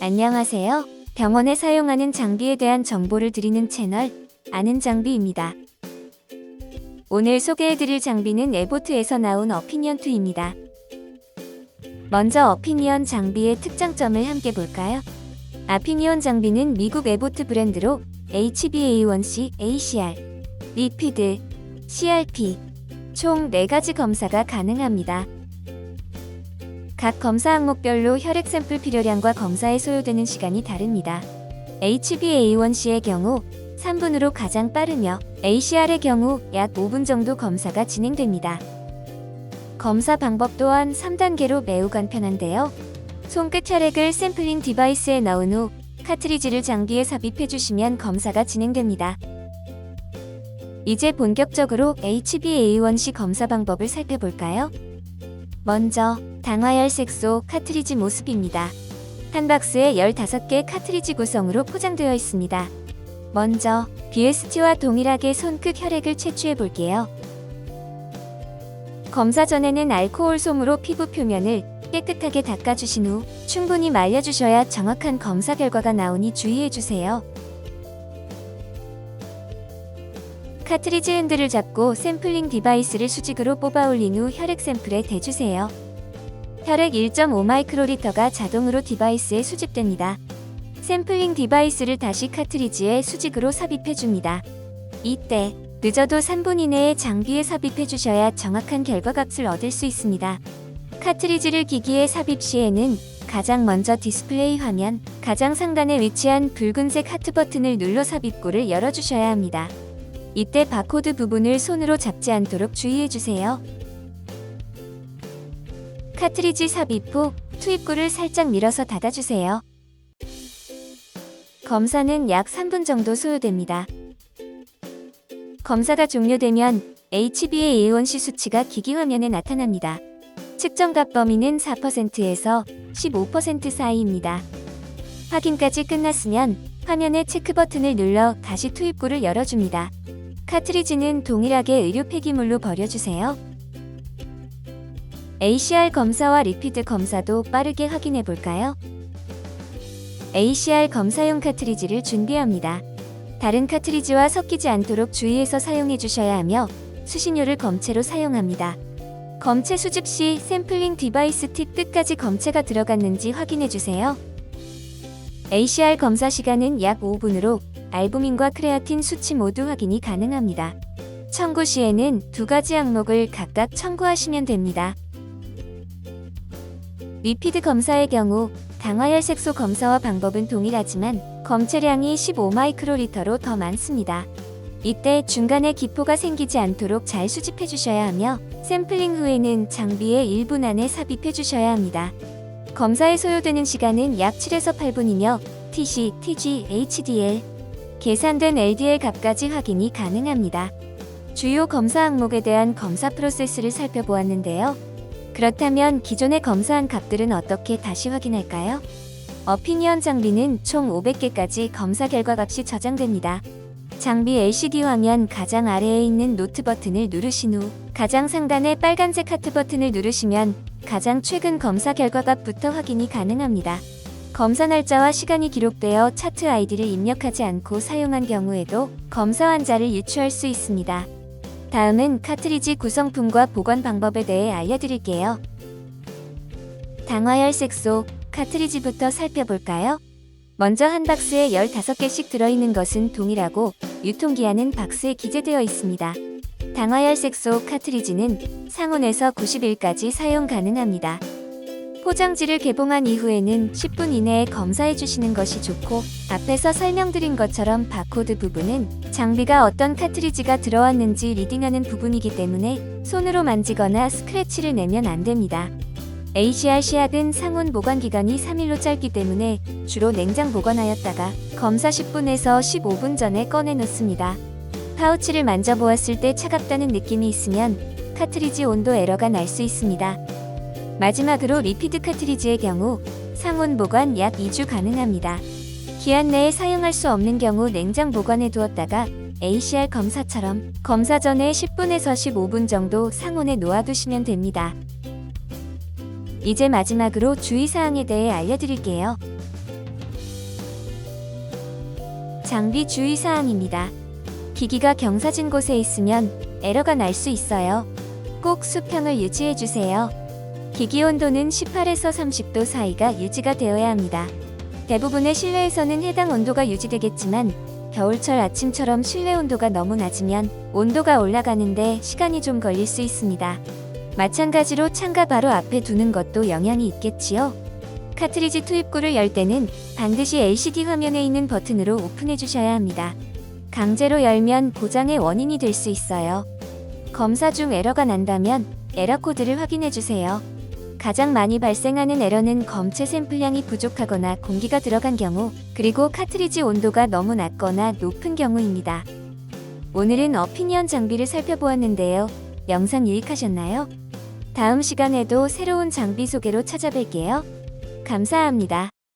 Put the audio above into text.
안녕하세요. 병원에 사용하는 장비에 대한 정보를 드리는 채널 아는 장비입니다. 오늘 소개해드릴 장비는 에보트에서 나온 어피니언2입니다. 먼저 어피니언 장비의 특장점을 함께 볼까요? 어피니언 장비는 미국 에보트 브랜드로 HbA1c, ACR, 리피드, CRP 총 4가지 검사가 가능합니다. 각 검사 항목별로 혈액 샘플 필요량과 검사에 소요되는 시간이 다릅니다. HbA1c의 경우 3분으로 가장 빠르며 ACR의 경우 약 5분 정도 검사가 진행됩니다. 검사 방법 또한 3단계로 매우 간편한데요. 손끝 혈액을 샘플링 디바이스에 넣은 후 카트리지를 장비에 삽입해주시면 검사가 진행됩니다. 이제 본격적으로 HbA1c 검사 방법을 살펴볼까요? 먼저 당화혈색소 카트리지 모습입니다. 한 박스에 15개 카트리지 구성으로 포장되어 있습니다. 먼저 BST와 동일하게 손끝 혈액을 채취해 볼게요. 검사 전에는 알코올 솜으로 피부 표면을 깨끗하게 닦아주신 후 충분히 말려주셔야 정확한 검사 결과가 나오니 주의해주세요. 카트리지 핸들을 잡고 샘플링 디바이스를 수직으로 뽑아 올린 후 혈액 샘플에 대주세요. 혈액 1.5마이크로리터가 자동으로 디바이스에 수집됩니다. 샘플링 디바이스를 다시 카트리지에 수직으로 삽입해줍니다. 이때 늦어도 3분 이내에 장비에 삽입해주셔야 정확한 결과값을 얻을 수 있습니다. 카트리지를 기기에 삽입 시에는 가장 먼저 디스플레이 화면 가장 상단에 위치한 붉은색 하트 버튼을 눌러 삽입구를 열어주셔야 합니다. 이때 바코드 부분을 손으로 잡지 않도록 주의해주세요. 카트리지 삽입 후 투입구를 살짝 밀어서 닫아주세요. 검사는 약 3분 정도 소요됩니다. 검사가 종료되면 HbA1c 수치가 기기 화면에 나타납니다. 측정값 범위는 4%에서 15% 사이입니다. 확인까지 끝났으면 화면의 체크 버튼을 눌러 다시 투입구를 열어줍니다. 카트리지는 동일하게 의료 폐기물로 버려주세요. ACR 검사와 리피드 검사도 빠르게 확인해 볼까요? ACR 검사용 카트리지를 준비합니다. 다른 카트리지와 섞이지 않도록 주의해서 사용해 주셔야 하며 수신료를 검체로 사용합니다. 검체 수집 시 샘플링 디바이스 팁 끝까지 검체가 들어갔는지 확인해 주세요. ACR 검사 시간은 약 5분으로 알부민과 크레아틴 수치 모두 확인이 가능합니다. 청구 시에는 2가지 항목을 각각 청구하시면 됩니다. 리피드 검사의 경우 당화혈색소 검사와 방법은 동일하지만 검체량이 15마이크로리터로 더 많습니다. 이때 중간에 기포가 생기지 않도록 잘 수집해 주셔야 하며 샘플링 후에는 장비에 1분 안에 삽입해 주셔야 합니다. 검사에 소요되는 시간은 약 7에서 8분이며 TC, TG, HDL, 계산된 LDL 값까지 확인이 가능합니다. 주요 검사 항목에 대한 검사 프로세스를 살펴보았는데요. 그렇다면 기존에 검사한 값들은 어떻게 다시 확인할까요? 어피니언 장비는 총 500개까지 검사 결과 값이 저장됩니다. 장비 LCD 화면 가장 아래에 있는 노트 버튼을 누르신 후 가장 상단의 빨간색 하트 버튼을 누르시면 가장 최근 검사 결과값부터 확인이 가능합니다. 검사 날짜와 시간이 기록되어 차트 아이디를 입력하지 않고 사용한 경우에도 검사 환자를 유추할 수 있습니다. 다음은 카트리지 구성품과 보관 방법에 대해 알려드릴게요. 당화혈색소 카트리지부터 살펴볼까요? 먼저 한 박스에 15개씩 들어있는 것은 동일하고 유통기한은 박스에 기재되어 있습니다. 당화혈색소 카트리지는 상온에서 90일까지 사용 가능합니다. 포장지를 개봉한 이후에는 10분 이내에 검사해 주시는 것이 좋고 앞에서 설명드린 것처럼 바코드 부분은 장비가 어떤 카트리지가 들어왔는지 리딩하는 부분이기 때문에 손으로 만지거나 스크래치를 내면 안 됩니다. ACR 씨앗은 상온 보관 기간이 3일로 짧기 때문에 주로 냉장 보관하였다가 검사 10분에서 15분 전에 꺼내 놓습니다. 파우치를 만져보았을 때 차갑다는 느낌이 있으면 카트리지 온도 에러가 날 수 있습니다. 마지막으로 리피드 카트리지의 경우 상온 보관 약 2주 가능합니다. 기한 내에 사용할 수 없는 경우 냉장 보관해 두었다가 ACR 검사처럼 검사 전에 10분에서 15분 정도 상온에 놓아두시면 됩니다. 이제 마지막으로 주의사항에 대해 알려드릴게요. 장비 주의사항입니다. 기기가 경사진 곳에 있으면 에러가 날 수 있어요. 꼭 수평을 유지해주세요. 기기 온도는 18에서 30도 사이가 유지가 되어야 합니다. 대부분의 실내에서는 해당 온도가 유지되겠지만 겨울철 아침처럼 실내 온도가 너무 낮으면 온도가 올라가는데 시간이 좀 걸릴 수 있습니다. 마찬가지로 창가 바로 앞에 두는 것도 영향이 있겠지요. 카트리지 투입구를 열 때는 반드시 LCD 화면에 있는 버튼으로 오픈해 주셔야 합니다. 강제로 열면 고장의 원인이 될 수 있어요. 검사 중 에러가 난다면 에러 코드를 확인해 주세요. 가장 많이 발생하는 에러는 검체 샘플량이 부족하거나 공기가 들어간 경우, 그리고 카트리지 온도가 너무 낮거나 높은 경우입니다. 오늘은 어피니언 장비를 살펴보았는데요. 영상 유익하셨나요? 다음 시간에도 새로운 장비 소개로 찾아뵐게요. 감사합니다.